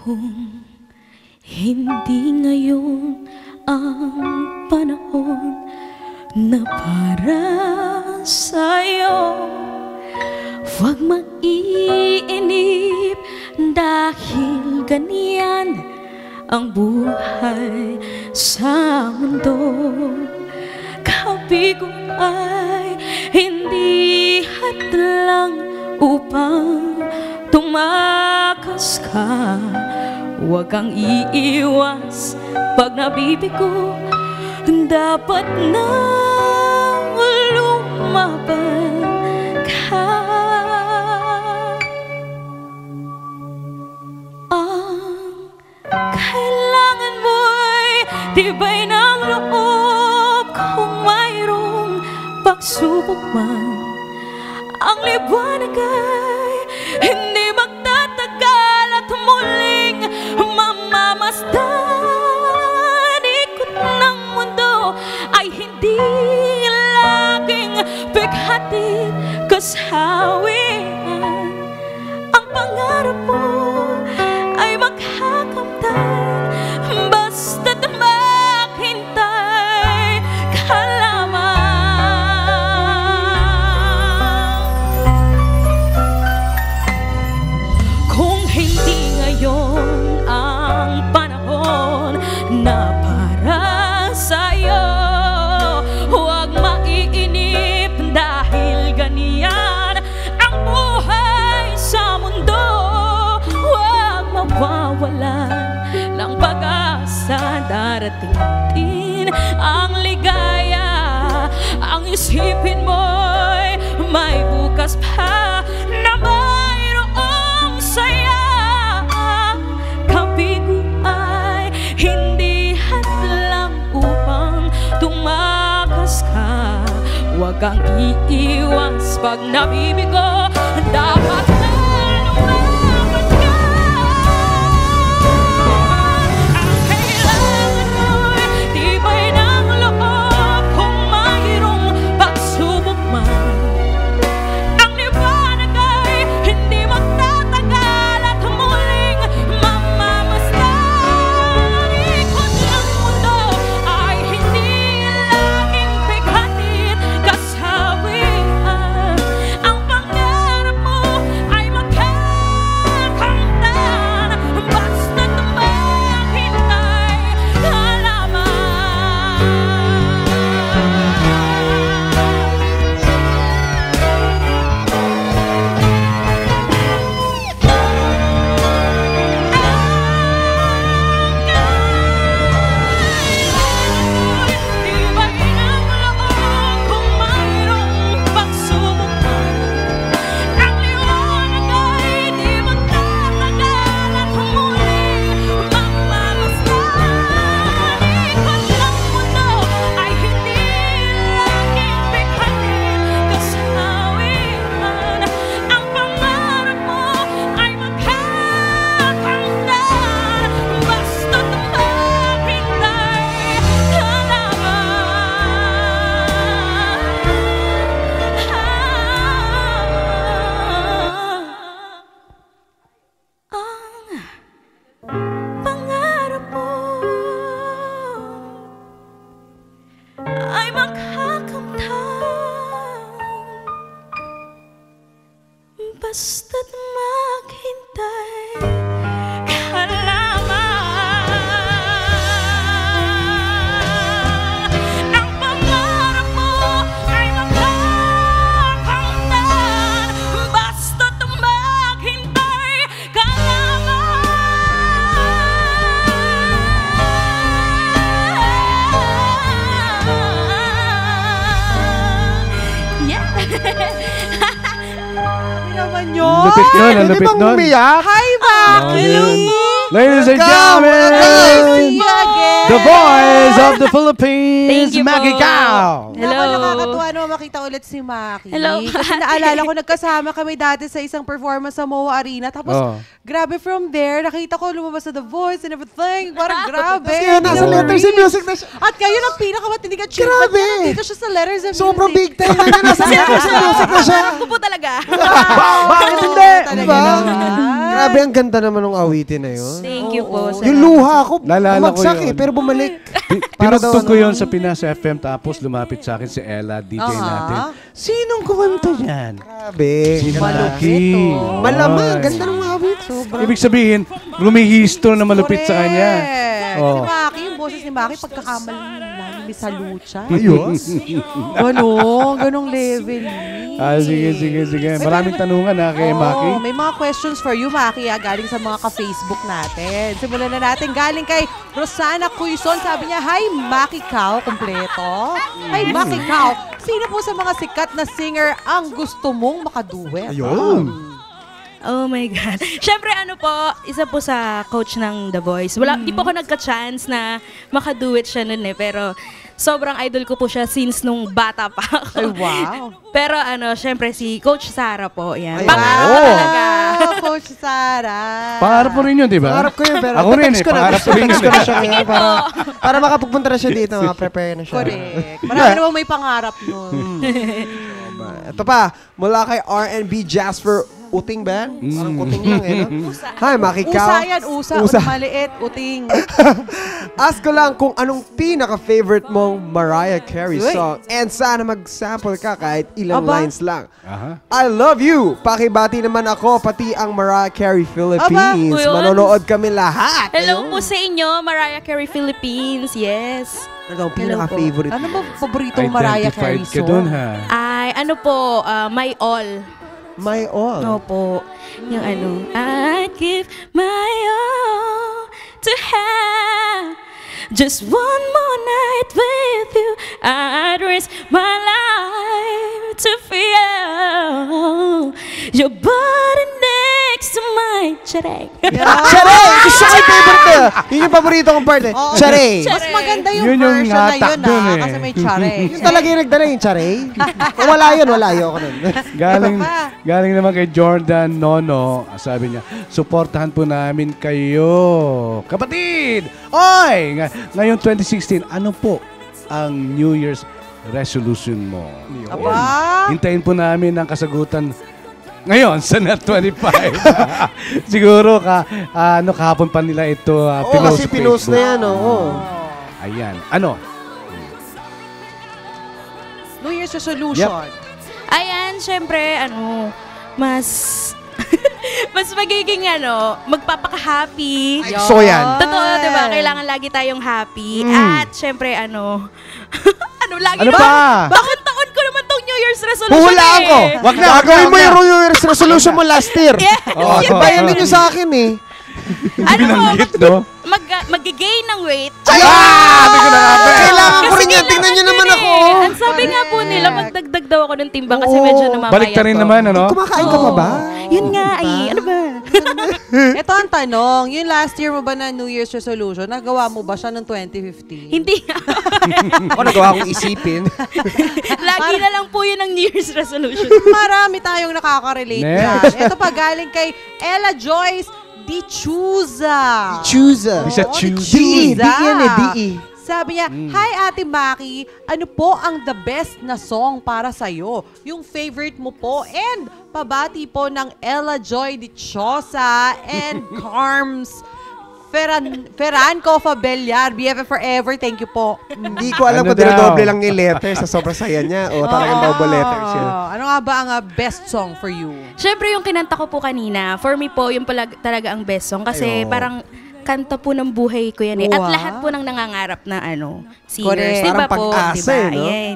Kung hindi ngayon ang panahon na para sa'yo, huwag mag-iinip dahil ganyan ang buhay sa mundo. Kabigo ay hindi hadlang upang tumakas ka. Huwag kang iiwas pag nabibigo, dapat na lumaban ka. Ang kailangan mo'y tibay ng loob. Kung mayroong pagsubok man, ang liwanag ay hindi magtatagal at muling mamamasdan. Ikot ng mundo ay hindi laging bighatid kasawian. Ang pangarap mo ay magkakamtan, basta't maghintay ka lamang. Kung hindi ngayon ang panahon na para sa'yo, huwag maiinip dahil ganyan ang buhay sa mundo. Huwag mawawalan ng pag-asa, darating din ang ligaya. Ang isipin mo'y may bukas pa na mayroong saya. Kabigo ay hindi hadlang upang tumakas ka. Huwag kang iiwas pag nabibigo, dapat na lumaban ka. Ang kailangan mo'y tibay ng loob. Kung mayroong pagsubok man, ang liwanag ay hindi magtatagal at muling mamamasdan. Ikot ng mundo ay hindi laging bighatid kasawian. Ang pangarap mo ay magkakamtan, basta't maghintay ka lamang. Tibay ng loob. Kung mayroong pagsubok man, ang liwanag ay di magtatagal at muling mamamasdan. Ikot ng mundo ay hindi laging bighatid kasawian. Ang pangarap mo ay magkakamtan, basta't maghintay ka lamang. Ang pangarap mo ay magkakamtan, basta't maghintay ka lamang. Ang pangarap mo ay magkakamtan, basta't maghintay ka lamang. Yeah. naman yun. Lupit nun, ang Pwede lupit bang nun. umiyak? Hi, Maki! Hello po! Ladies and Welcome! gentlemen, See you again! the voice of the Philippines, Thank you po. Maggie Cao. Hello. Naku, nakakatuwa naman makita ulit si Maki. Hello, Kasi naalala ko, nagkasama kami dati sa isang performance sa MOA Arena. Tapos, Oh. grabe from there, nakita ko lumabas na The Voice and everything. Parang grabe. Kaya nasa letters and music na siya. At kayo ng pinakamatindi ka chick. Grabe. Ba't nandito siya sa letters and music? Sobrang big time na niya. Nasa letters and music na siya. Ko po talaga. Bakit hindi? Talaga Diba? naman. Grabe, ang ganda naman ng awitin na yun. Thank you po. Yung luha ko, Naalala ko bumagsak yun. pero bumalik. Para daw, Tinugtog ko yun sa Pinas FM tapos lumapit sa akin si Ella, DJ natin. Sinong kumanta niyan? Grabe. Si Malupit, Maki. oh. Malamang, ganda ng awit. Sobra. Ibig sabihin, lumihisto na malupit sa kanya. Si Oh. Maki, yung boses ni Maki, pagkakamali namin sa lucha. Ayos. Ganong level. Sige. Maraming tanungan kay Maki. May mga questions for you, Maki, galing sa mga ka-Facebook natin. Simulan na natin. Galing kay Rosana Cuison. Sabi niya, Hi, Maki Kao. Kompleto. Hi, Maki Kao. Sino po sa mga sikat na singer ang gusto mong makaduet? Ayun. Oh my God. Siyempre, isa po sa coach ng The Voice. Di po ako nagka-chance na makaduet siya nun pero sobrang idol ko po siya since nung bata pa ako. Ay, wow. Pero siyempre si Coach Sara po, yan. Ay, Pangarap wow. ko talaga. Coach Sara. Pangarap mo rin yun, di ba? Pangarap ko yun, pero Ako rin text ko na, pangarap ko rin text ko yun. na siya ngayon para makapagpunta na siya dito, makaprepare na siya. Correct. Marami namang may pangarap nun. Ito pa, mula kay R&B Jasper Uting ba? Parang uting lang no? Hi, Maki Kao. Usa yan, usa. Maliit, uting. Ask ko lang kung anong pinaka-favorite mong Mariah Carey Uy. song and sana mag-sample ka kahit ilang Aba. lines lang. Aha. I love you! Pakibati naman ako, pati ang Mariah Carey Philippines. Aba, yun. Manonood kami lahat. Hello Ayun. po sa inyo, Mariah Carey Philippines. Yes. Ano ang Hello pinaka-favorite? Ano ba paboritong Mariah Carey Identified ka dun, song? ha? Ay, My All. My all. Opo. Yung I'd give my all to have just one more night with you. I'd risk my life to feel your body next to mine. Charay. Charay! Gusto ko yung favorite na. Yun yung paborito kong part eh. Oo. Charay! Mas maganda yung Yun yung version na hatak yun, dun eh. kasi may chare. Yun talaga yung nagdala yung charay. Kung wala yun, wala. Ayoko nun. Galing naman kay Jordan Nono. Sabi niya, suportahan po namin kayo. Kapatid! Oy! Ngayon 2016, ano po ang New Year's resolution mo? Aba! Hintayin po namin ang kasagutan ngayon sa Net 25. Siguro kahapon pa nila ito Oo, pinost kasi sa pinost na Facebook. yan. Oo. Ayan. Ano? New Year's resolution. Ayan, syempre, mas mas magiging magpapaka-happy. So yan. Totoo, di ba? Kailangan lagi tayong happy. At syempre, lagi Ano pa? Bakit taon ko naman tong New Year's resolution Puhulaan ko. Wag na, Gagawin mo wag na. yung New Year's resolution mo last year. Yes. Oo, Yes, bayan ninyo sa akin eh. Binanggit, no? Mag-gain ng weight. Sabi ko na nga ba eh. Kailangan ko rin yan. kailangan Tingnan nyo ko naman yun ako. Ang sabi nga po nila, magdagdag daw ako ng timbang kasi Oo. medyo namamayat Balik ta rin ko. naman, ano? Kumakain ka pa ba? Yun nga Ano ba? Ito ang tanong, yung last year mo ba na New Year's resolution, nagawa mo ba siya noong 2015? Hindi. Ako nagawa kong isipin. Lagi na lang po yun ang New Year's resolution. Marami tayong nakaka-relate Next. dyan. Ito pa galing kay Ella Joyce Dichuza. Choose. Di siya choose. D-E. D yan eh. D-E. Sabi niya, Hi Ate Maki, ano po ang the best na song para sa'yo? Yung favorite mo po and pabati po ng Ella Joy Dichosa and Carms Ferranco Fabellar, BFF Forever, thank you po. Hindi ko alam Ano kung dinodoble daw? lang yung letter sa sobrang saya niya. O talagang double letters yun. Ano nga ba ang best song for you? Siyempre yung kinanta ko po kanina, for me po, yung talaga ang best song. Kasi Ayo. parang kanta po ng buhay ko yan eh. At Wow. lahat po ng nangangarap na singers. Correct. Diba Parang po? pag-asa Diba? eh, no? Ayan.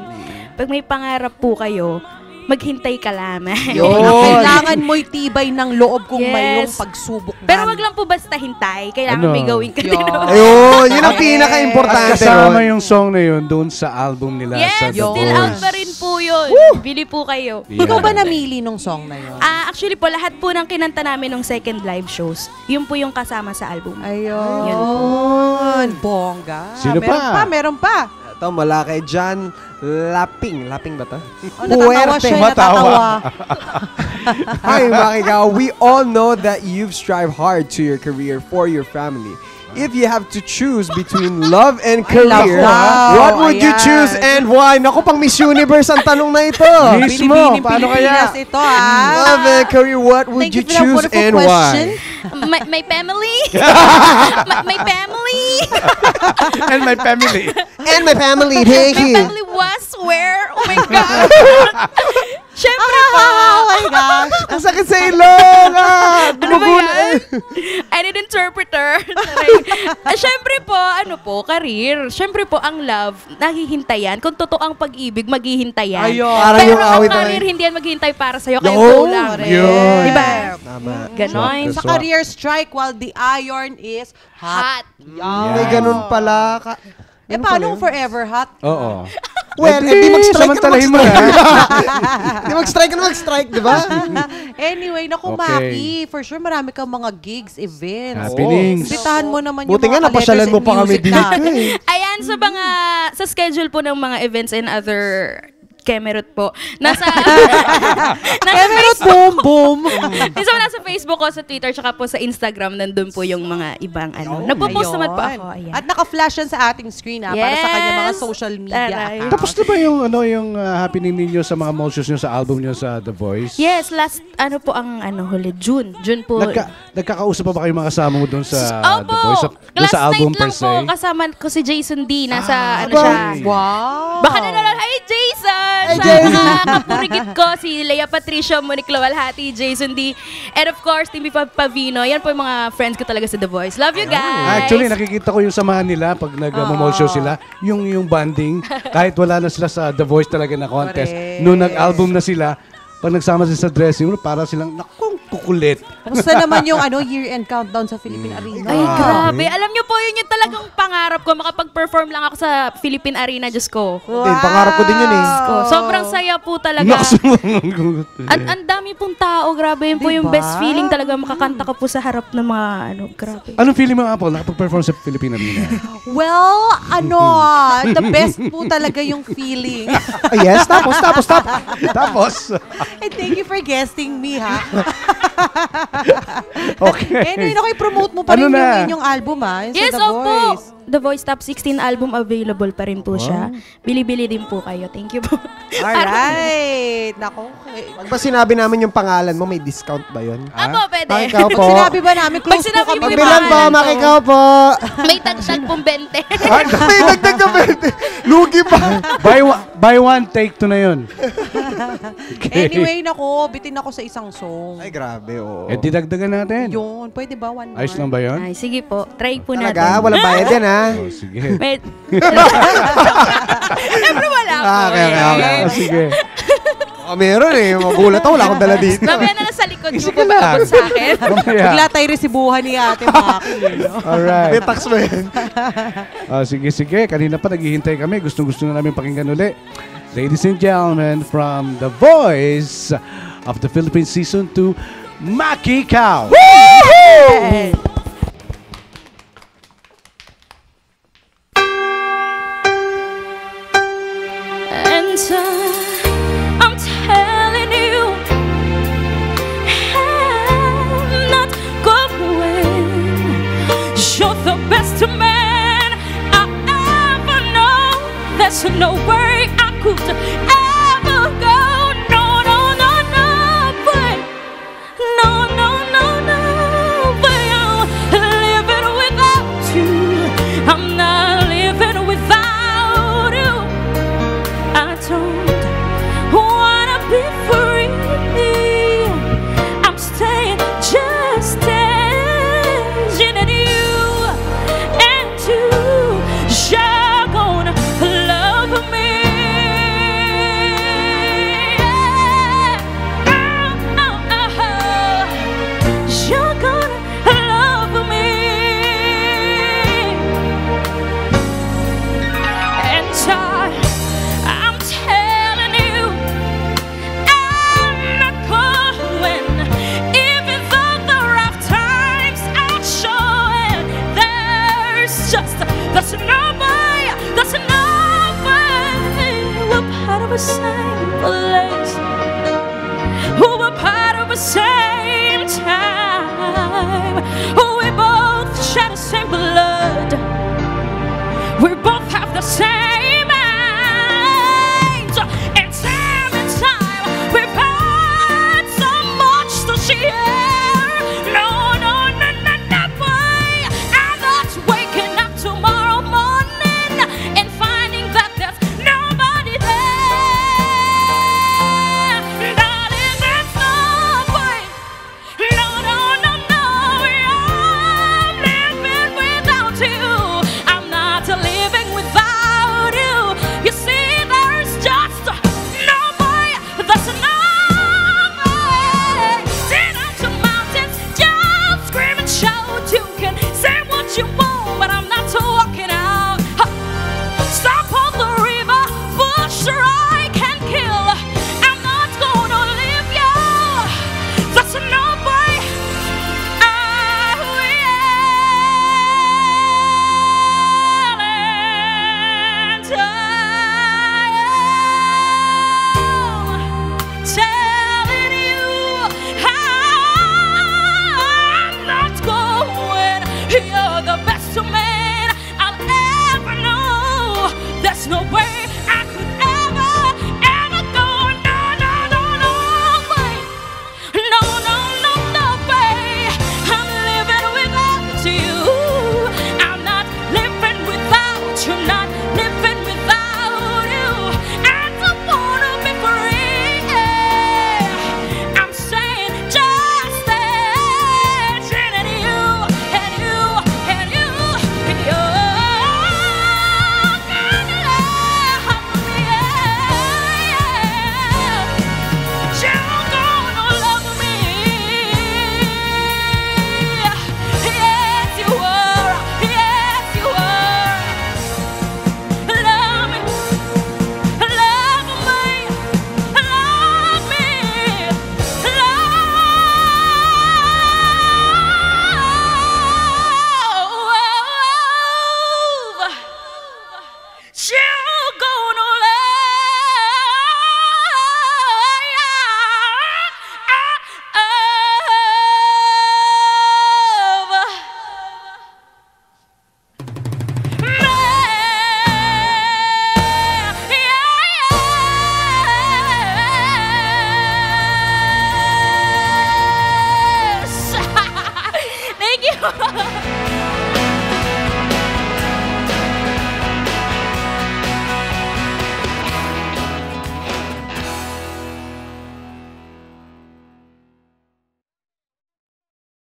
Pag may pangarap po kayo, maghintay ka lamang. Yun. Kailangan mo'y tibay ng loob kung Yes. mayroong pagsubok man. Pero wag lang po basta hintay. Kailangan Ano? may gawin ka din. Yun. Ayun, yun ang At pinaka-importante. kasama Ron. yung song na yun doon sa album nila Yes, sa The still Voice. out pa rin po yun. Bili po kayo. Ikaw ba Yeah. namili nung song na yun? Actually po, lahat po ng kinanta namin nung second live shows, yun po yung kasama sa album. Ayun. Bongga. Sino meron pa? Meron pa. Ito, mula kay John Laping. Laping ba ito? Natatawa siya, natatawa. Hi, Makika. We all know that you've strived hard to your career for your family. If you have to choose between love and career, love. what would you Ayan. choose and why? Naku, pang Miss Universe ang tanong na ito. Mismo, Binibining paano Pilipinas kaya? ito, ah. Love and career, what would Thank you you for that choose wonderful and question. why? My family. My family. And my family. And my family, thank My you. family was where? Oh my God. Siyempre po. Oh my gosh. Ang sakit sa ilong! Ano ba yan? I need interpreter. Siyempre po, career. Siyempre po, ang love, nahihintayan. Kung totoo ang pag-ibig, maghihintayan. Ayun. Parang Pero yung ang awit na career, hindi yan maghihintay para sa'yo. Kaya Yun. go lang. Yun. Diba? Tama. Ganon. Sa career strike while the iron is hot. Hot. May ganun pala. Paano kung forever hot? Oo. Well, di mag-strike ka na samantalahin mo mag-strike. na. Di mag-strike ka na mag-strike, di ba? Anyway, naku, Okay. Maki, for sure marami kang mga gigs, events. Happenings. Bitahan mo naman Buti yung nga, mga napasyalan letters mo and pa kami music dito natin. Ayan, sa schedule po ng mga events and other Kemerut po. Nasa Kemerut, boom, boom. nasa Facebook ko, sa Twitter, tsaka po sa Instagram, nandun po yung mga ibang Nagpo-post naman po ako. Ayan. At naka-flash yan sa ating screen para sa kanya mga social media Taray. accounts. Tapos na ba yung happening ninyo sa mga motions nyo sa album nyo sa The Voice? Yes, last, po ang huli, June. June po. Nagkakausap pa ba kayo mga kasama mo doon sa Opo! The Voice? Doon Last sa album night per lang se? po, kasama ko si Jason D. Nasa, Abay. siya. Wow. Baka nanonood, hi Jason! Hi, Sa Jason! mga kapurigit ko, si Leia Patricia, Monique Lawalhati, Jason D. And of course, Timmy Pavino. Yan po yung mga friends ko talaga sa The Voice. Love you guys! Actually, nakikita ko yung samahan nila pag nag-mall show sila. Yung banding, kahit wala na sila sa The Voice talaga na contest. Correct. Nung nag-album na sila, pag nagsama sila sa dressing room, para silang, nakong kukulit. Kamusta naman yung year-end countdown sa Philippine Arena? Ay, grabe. Alam niyo po, yun yung talagang pangarap ko. Makapag-perform lang ako sa Philippine Arena, Diyos ko. Din, pangarap ko din yun eh. Sobrang saya po talaga. Ang dami pong tao, grabe. Yun po yung Diba? best feeling talaga. Makakanta ka po sa harap ng mga, grabe. Anong feeling mo, Apple, nakapag-perform sa Philippine Arena? Well, the best po talaga yung feeling. Yes, tapos. Tapos, And thank you for guesting me, ha? okay. Anyway, i-promote mo pa Ano rin na? yung inyong album, ha? Yung Yes, sa The opo. Voice. The Voice Top 16 album available pa rin po siya. Bili-bili din po kayo. Thank you po. Alright. Nako. Pag ba sinabi namin yung pangalan mo, may discount ba yun? Ako, pwede. Ikaw po. Pag sinabi ba namin, Pag close po sinabi kami. mo yung Pagbilang po, pangalan ko. makikaw po. May tagtag pong 20. Ay, may dagdag ka ba? Lugi pa. Buy one, take two na yun. Anyway, nako, bitin ako sa isang song. Ay, grabe, oo. Eh, didagdagan natin. Yun, pwede ba one Ayos more? lang ba yun? Ay, sige po. Try po Talaga? natin. Walang bayad yan, ha? Oh, sige. May... Siyempre wala po. Okay. Sige. Meron eh. Magulat ako. Wala akong dala dito. Mamaya na lang sa likod nyo Sige po maabot sa akin. Mamaya. Bigla tayo resibuhan ni Ate Maki. No? Alright. May tax ba yan? Sige. Kanina pa naghihintay kami. Gustong-gusto na namin pakinggan uli. Ladies and gentlemen, from The Voice of the Philippines Season 2, Maki Cow. Hey. And I'm telling you, I'm not going. You're the best man I ever know. There's no way I could ever go. No, no, no, no, but no, no, no, no, but I'm living without you. I'm not living without you. I don't wanna be free. I'm staying just staying in you, and you're gonna love me. You're gonna love me. And I'm telling you, I'm not going. Even though the rough times are showing, there's no way, we're part of the same place. We're part of the same time. We both share the same blood. We both have the same minds. And time, we've had so much to share. No, no,